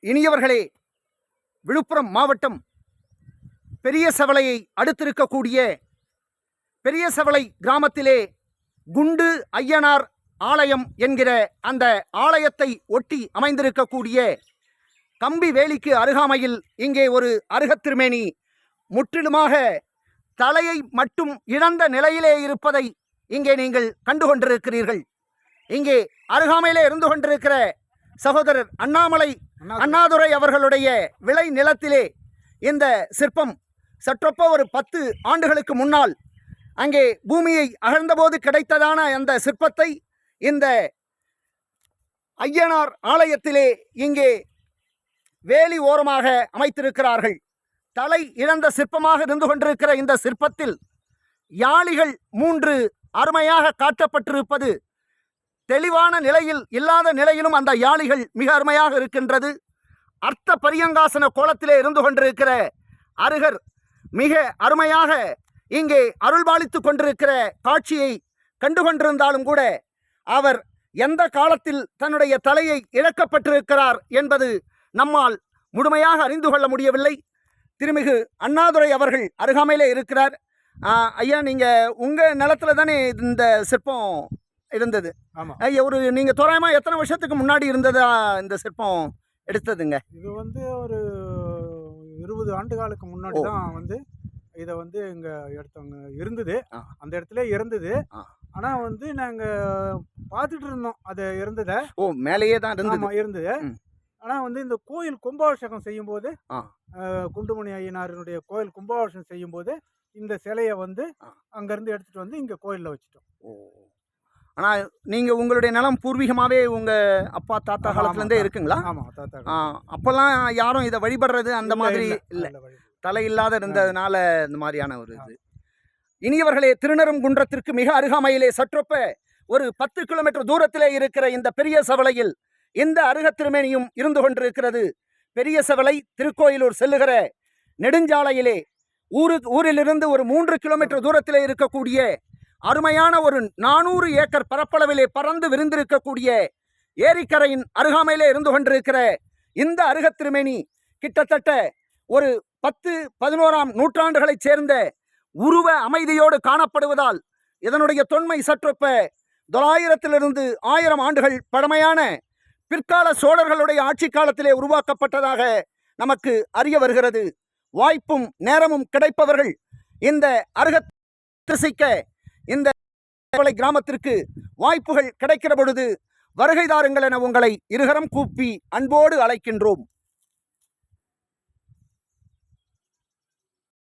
இனியவர்களே, விழுப்புரம் மாவட்டம் பெரிய சவளையை அடுத்திருக்கக்கூடிய பெரிய சவளை கிராமத்திலே குண்டு ஐயனார் ஆலயம் என்கிற அந்த ஆலயத்தை ஒட்டி அமைந்திருக்கக்கூடிய கம்பி வேலிக்கு அருகாமையில் இங்கே ஒரு அருகத்திருமேனி முற்றிலுமாக தலையை மட்டும் இழந்த நிலையிலே இருப்பதை இங்கே நீங்கள் கண்டுகொண்டிருக்கிறீர்கள். இங்கே அருகாமையிலே இருந்து கொண்டிருக்கிற சகோதரர் அண்ணாதுரை அவர்களுடைய விளை நிலத்திலே இந்த சிற்பம் சற்றொப்ப ஒரு 10 ஆண்டுகளுக்கு முன்னால் அங்கே பூமியை அகழ்ந்தபோது கிடைத்ததான அந்த சிற்பத்தை இந்த ஐயனார் ஆலயத்திலே இங்கே வேலி ஓரமாக அமைத்திருக்கிறார்கள். தலை இழந்த சிற்பமாக இருந்து கொண்டிருக்கிற இந்த சிற்பத்தில் யாளிகள் 3 அருமையாக காட்டப்பட்டிருப்பது தெளிவான நிலையில் இல்லாத நிலையிலும் அந்த யாளிகள் மிக அருமையாக இருக்கின்றது. அர்த்த பரியங்காசன கோலத்திலே இருந்து கொண்டிருக்கிற அருகர் மிக அருமையாக இங்கே அருள்பாலித்து கொண்டிருக்கிற காட்சியை கண்டுகொண்டிருந்தாலும் கூட அவர் எந்த காலத்தில் தன்னுடைய தலையை இழக்கப்பட்டிருக்கிறார் என்பது நம்மால் முழுமையாக அறிந்து கொள்ள முடியவில்லை. திருமிகு அண்ணாதுரை அவர்கள் அருகாமையிலே இருக்கிறார். ஐயா, நீங்கள் உங்கள் நிலத்தில் தானே இந்த சிற்பம் இருந்தது? ஆமாம். ஒரு நீங்கள் தோராயமாக எத்தனை வருஷத்துக்கு முன்னாடி இருந்ததா இந்த சிற்பம் எடுத்ததுங்க? இது ஒரு 20 ஆண்டுகளுக்கு முன்னாடி தான் இதை இங்கே எடுத்தவங்க இருந்தது. அந்த இடத்துல இருந்தது. ஆனால் நாங்கள் பார்த்துட்டு இருந்தோம் அதை இருந்ததை. மேலேயே தான் இருந்தது. ஆனால் இந்த கோயில் கும்பாபிஷேகம் செய்யும்போது, குண்டுமணி ஐயனாரினுடைய கோயில் கும்பாபிஷேகம் செய்யும்போது இந்த சிலையை அங்கேருந்து எடுத்துகிட்டு இங்கே கோயிலில் வச்சுட்டோம். ஆனால் நீங்கள் உங்களுடைய நிலம் பூர்வீகமாகவே உங்கள் அப்பா தாத்தா காலத்துலேருந்தே இருக்குங்களா? ஆமாம், தாத்தா. அப்போல்லாம் யாரும் இதை வழிபடுறது அந்த மாதிரி இல்லை, தலை இல்லாத இருந்ததுனால இந்த மாதிரியான ஒரு இது. இனியவர்களே, திருநெடுங்குன்றத்திற்கு மிக அருகாமையிலே சற்றொப்ப ஒரு 10 கிலோமீட்டர் தூரத்திலே இருக்கிற இந்த பெரிய சவளையில் இந்த அருகத்திருமேனியும் இருந்து கொண்டிருக்கிறது. பெரிய சவளை திருக்கோயிலூர் செல்லுகிற நெடுஞ்சாலையிலே ஊரிலிருந்து ஒரு 3 கிலோமீட்டர் தூரத்திலே இருக்கக்கூடிய அருமையான ஒரு 400 ஏக்கர் பரப்பளவிலே பறந்து விரிந்திருக்கக்கூடிய ஏரிக்கரையின் அருகாமையிலே இருந்து கொண்டிருக்கிற இந்த அருகத்திருமேனி கிட்டத்தட்ட ஒரு 10-11ஆம் நூற்றாண்டுகளைச் சேர்ந்த உருவ அமைதியோடு காணப்படுவதால் இதனுடைய தொன்மை சற்றொப்ப 900 1000 ஆண்டுகள் பழமையான பிற்கால சோழர்களுடைய ஆட்சி காலத்திலே உருவாக்கப்பட்டதாக நமக்கு அறிய வருகிறது. வாய்ப்பும் நேரமும் கிடைப்பவர்கள் இந்த அருகத்திசைக்க இந்த கிராமத்திற்கு வாய்ப்புகள் கிடைக்கிற பொழுது வருகை தாருங்கள் என உங்களை இருகரம் கூப்பி அன்போடு அழைக்கின்றோம்.